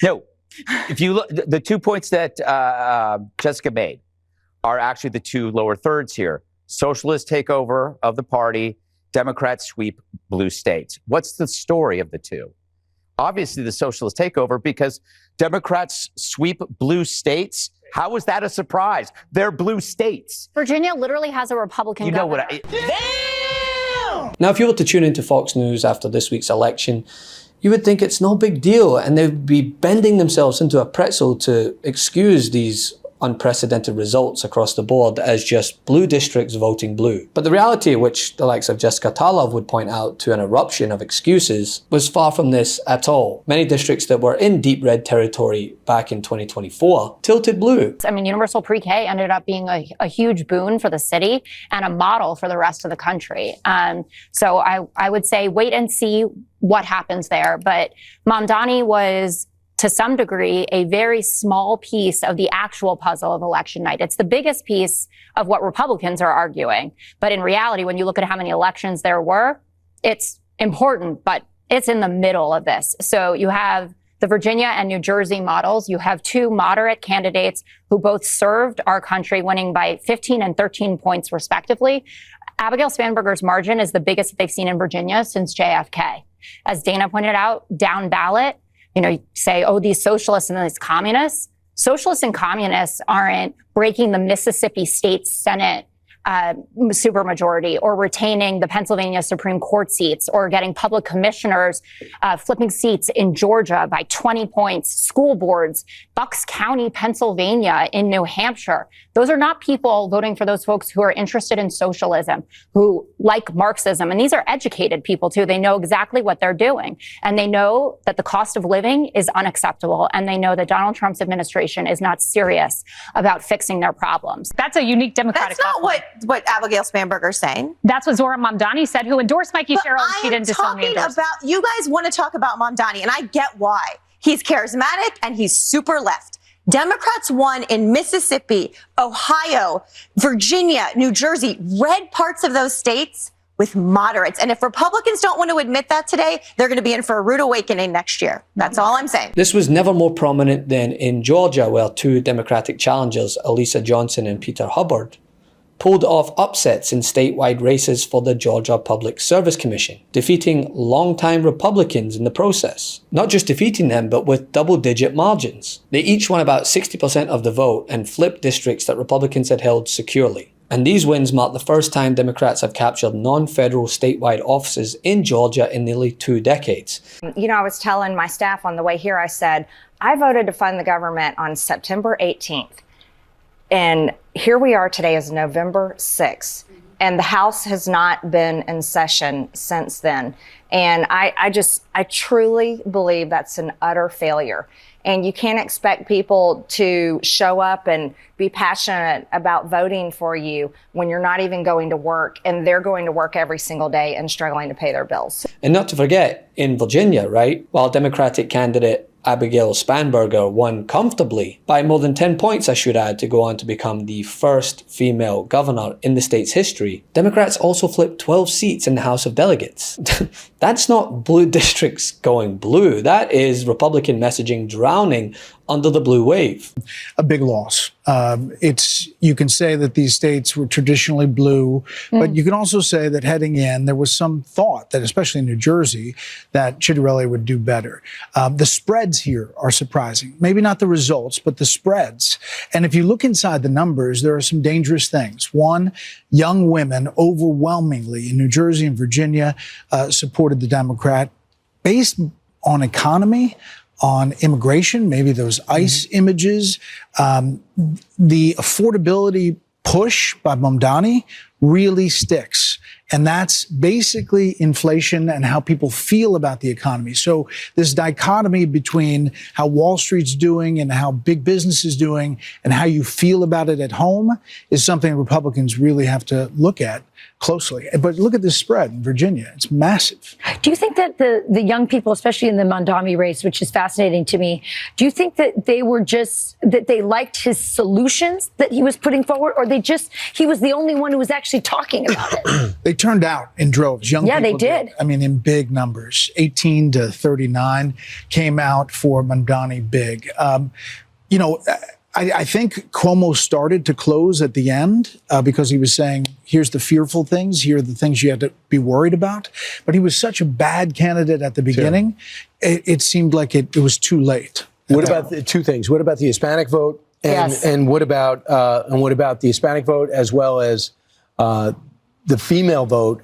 No, if you look, the 2 points that Jessica made are actually the two lower thirds here. Socialist takeover of the party, Democrats sweep blue states. What's the story of the two? Obviously, the socialist takeover, because Democrats sweep blue states. How is that a surprise? They're blue states. Virginia literally has a Republican governor. Damn! Now, if you were to tune into Fox News after this week's election, you would think it's no big deal, and they'd be bending themselves into a pretzel to excuse these unprecedented results across the board as just blue districts voting blue. But the reality, which the likes of Jessica Tarlov would point out to an eruption of excuses, was far from this at all. Many districts that were in deep red territory back in 2024 tilted blue. I mean, universal pre-K ended up being a huge boon for the city and a model for the rest of the country. So I would say wait and see what happens there. But Mamdani was, to some degree, a very small piece of the actual puzzle of election night. It's the biggest piece of what Republicans are arguing. But in reality, when you look at how many elections there were, it's important, but it's in the middle of this. So you have the Virginia and New Jersey models. You have two moderate candidates who both served our country, winning by 15 and 13 points respectively. Abigail Spanberger's margin is the biggest that they've seen in Virginia since JFK. As Dana pointed out, down ballot, you say, oh, these socialists and these communists. Socialists and communists aren't breaking the Mississippi State Senate supermajority, or retaining the Pennsylvania Supreme Court seats, or getting public commissioners flipping seats in Georgia by 20 points, school boards, Bucks County, Pennsylvania, in New Hampshire. Those are not people voting for those folks who are interested in socialism, who like Marxism. And these are educated people, too. They know exactly what they're doing. And they know that the cost of living is unacceptable. And they know that Donald Trump's administration is not serious about fixing their problems. That's a unique Democratic. That's not what Abigail Spanberger's saying. That's what Zora Mamdani said, who endorsed Mikey Sherrill. And she didn't disown me. You guys want to talk about Mamdani, and I get why. He's charismatic and he's super left. Democrats won in Mississippi, Ohio, Virginia, New Jersey, red parts of those states with moderates. And if Republicans don't want to admit that today, they're going to be in for a rude awakening next year. That's all I'm saying. This was never more prominent than in Georgia, where two Democratic challengers, Elisa Johnson and Peter Hubbard, pulled off upsets in statewide races for the Georgia Public Service Commission, defeating longtime Republicans in the process. Not just defeating them, but with double-digit margins. They each won about 60% of the vote and flipped districts that Republicans had held securely. And these wins mark the first time Democrats have captured non-federal statewide offices in Georgia in nearly 2 decades. I was telling my staff on the way here, I said, I voted to fund the government on September 18th. And here we are today is November 6th, and the House has not been in session since then. And I truly believe that's an utter failure. And you can't expect people to show up and be passionate about voting for you when you're not even going to work, and they're going to work every single day and struggling to pay their bills. And not to forget, in Virginia, right, while Democratic candidate Abigail Spanberger won comfortably by more than 10 points, I should add, to go on to become the first female governor in the state's history, Democrats also flipped 12 seats in the House of Delegates. That's not blue districts going blue. That is Republican messaging drowning under the blue wave. A big loss. You can say that these states were traditionally blue, but you can also say that heading in, there was some thought that, especially in New Jersey, that Ciattarelli would do better. The spreads here are surprising. Maybe not the results, but the spreads. And if you look inside the numbers, there are some dangerous things. One, young women overwhelmingly in New Jersey and Virginia supported the Democrat based on economy, on immigration, maybe those ICE images. The affordability push by Mamdani really sticks. And that's basically inflation and how people feel about the economy. So this dichotomy between how Wall Street's doing and how big business is doing and how you feel about it at home is something Republicans really have to look at closely. But look at this spread in Virginia. It's massive. Do you think that the young people, especially in the Mamdani race, which is fascinating to me, do you think that they were just, that they liked his solutions that he was putting forward, or he was the only one who was actually talking about it? They turned out in droves. Young people they did. I mean, in big numbers. 18 to 39 came out for Mamdani big. I think Cuomo started to close at the end because he was saying, here's the fearful things, here are the things you have to be worried about. But he was such a bad candidate at the beginning, it seemed like it was too late. What about the two things? What about the Hispanic vote? And what about the Hispanic vote as well as the female vote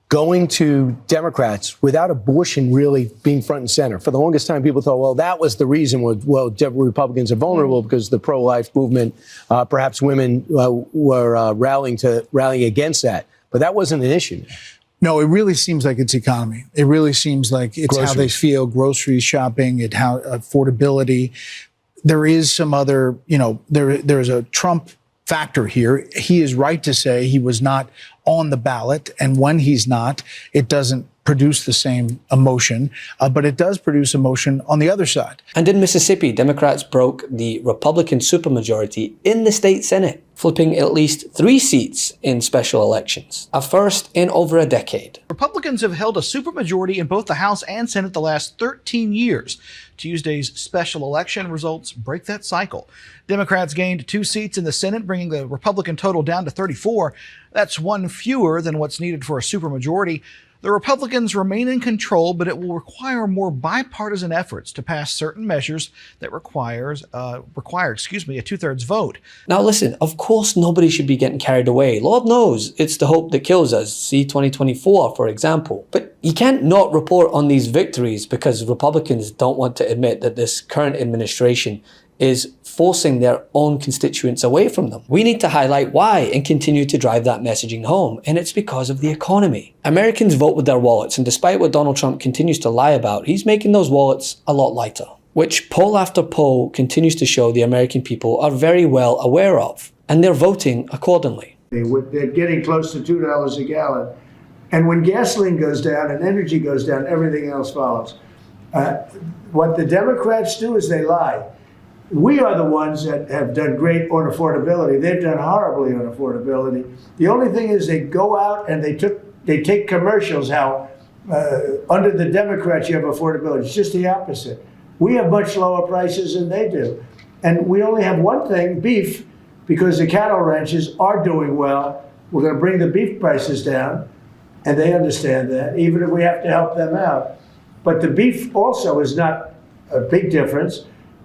going to Democrats without abortion really being front and center? For the longest time, people thought, well, that was the reason. Republicans are vulnerable because the pro-life movement, perhaps women were rallying against that. But that wasn't an issue. No, it really seems like it's economy. It really seems like it's how they feel, grocery shopping, how affordability. There is some other, there's a Trump factor here. He is right to say he was not on the ballot, and when he's not, it doesn't produce the same emotion, but it does produce emotion on the other side. And in Mississippi, Democrats broke the Republican supermajority in the state Senate, flipping at least 3 seats in special elections, a first in over a decade. Republicans have held a supermajority in both the House and Senate the last 13 years. Tuesday's special election results break that cycle. Democrats gained 2 seats in the Senate, bringing the Republican total down to 34. That's 1 fewer than what's needed for a supermajority. The Republicans remain in control, but it will require more bipartisan efforts to pass certain measures that require a 2/3 vote. Now listen, of course nobody should be getting carried away. Lord knows it's the hope that kills us. See 2024, for example. But you can't not report on these victories because Republicans don't want to admit that this current administration is forcing their own constituents away from them. We need to highlight why and continue to drive that messaging home, and it's because of the economy. Americans vote with their wallets, and despite what Donald Trump continues to lie about, he's making those wallets a lot lighter, which poll after poll continues to show the American people are very well aware of, and they're voting accordingly. They're getting close to $2 a gallon, and when gasoline goes down and energy goes down, everything else follows. What the Democrats do is they lie. We are the ones that have done great on affordability. They've done horribly on affordability. The only thing is they go out and they take commercials how under the Democrats you have affordability. It's just the opposite. We have much lower prices than they do. And we only have one thing, beef, because the cattle ranches are doing well. We're going to bring the beef prices down, and they understand that, even if we have to help them out. But the beef also is not a big difference.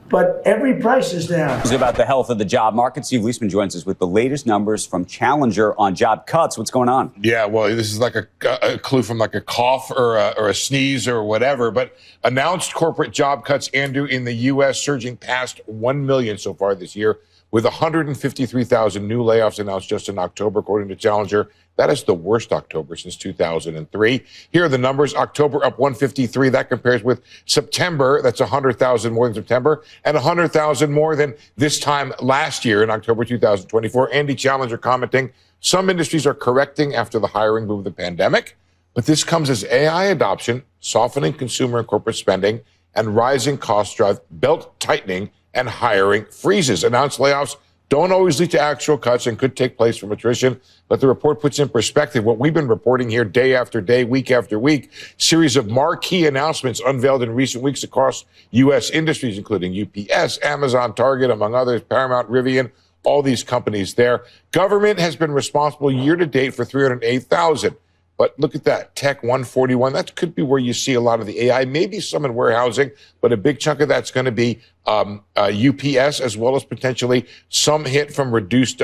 But every price is down. It's about the health of the job market. Steve Leisman joins us with the latest numbers from Challenger on job cuts. What's going on? Yeah, well, this is like a clue from like a cough or a sneeze or whatever. But announced corporate job cuts, Andrew, in the U.S. surging past 1 million so far this year, with 153,000 new layoffs announced just in October, according to Challenger. That is the worst October since 2003. Here are the numbers. October up 153. That compares with September. That's 100,000 more than September and 100,000 more than this time last year in October 2024. Andy Challenger commenting, some industries are correcting after the hiring boom of the pandemic, but this comes as AI adoption, softening consumer and corporate spending, and rising costs drive belt tightening and hiring freezes. Announced layoffs don't always lead to actual cuts and could take place from attrition, but the report puts in perspective what we've been reporting here day after day, week after week. Series of marquee announcements unveiled in recent weeks across U.S. industries, including UPS, Amazon, Target, among others, Paramount, Rivian, all these companies there. Government has been responsible year to date for 308,000. But look at that, tech 141. That could be where you see a lot of the AI, maybe some in warehousing, but a big chunk of that's going to be UPS, as well as potentially some hit from reduced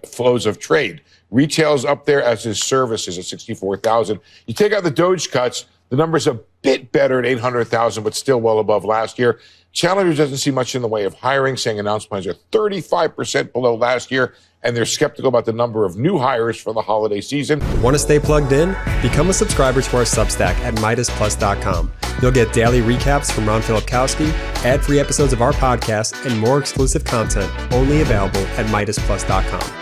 flows of trade. Retail's up there, as is services at 64,000. You take out the Doge cuts, the number's a bit better at 800,000, but still well above last year. Challenger doesn't see much in the way of hiring, saying announced plans are 35% below last year, and they're skeptical about the number of new hires for the holiday season. Want to stay plugged in? Become a subscriber to our Substack at MeidasPlus.com. You'll get daily recaps from Ron Filipkowski, ad-free episodes of our podcast, and more exclusive content only available at MeidasPlus.com.